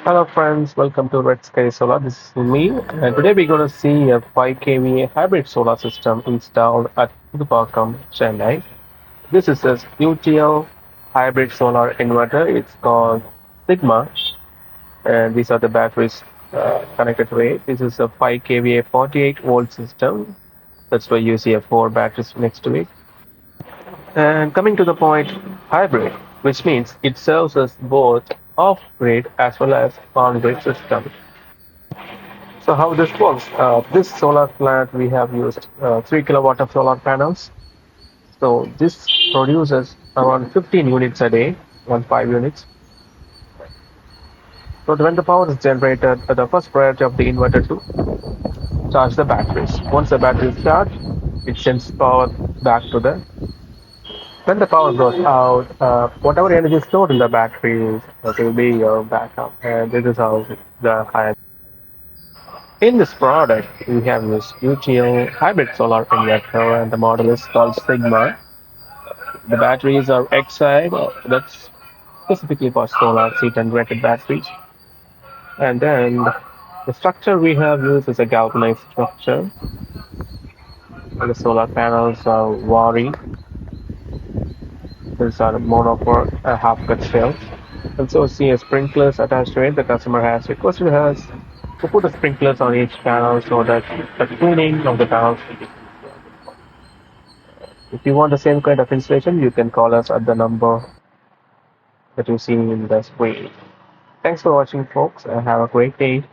Hello friends, welcome to Red Sky Solar. This is me, and today we're going to see a 5 kVA hybrid solar system installed at Pudupakkam, Chennai. This is a UTL hybrid solar inverter. It's called Sigma, and these are the batteries connected to it. This is a 5 kVA 48 volt system. That's why you see a 4 batteries next to it. And coming to the point, hybrid, which means it serves as both off-grid as well as on-grid system. So how this works? This solar plant we have used 3 kilowatt of solar panels. So this produces around 15 units a day, 15 units. So when the power is generated, the first priority of the inverter to charge the batteries. Once the battery is charged, it sends power back to the. When the power goes out, whatever energy stored in the batteries, that will be your backup. And this is how the high. In this product, we have this UTL hybrid solar inverter, and the model is called Sigma. The batteries are Xide, that's specifically for solar seat and rated batteries. And then the structure we have used is a galvanized structure. And the solar panels are Wari. These are monocore half cut shells. Also see a sprinklers attached to it. The customer has requested us to put the sprinklers on each panel so that the cleaning of the panels. If you want the same kind of installation, you can call us at the number that you see in the screen. Thanks for watching, folks, and have a great day.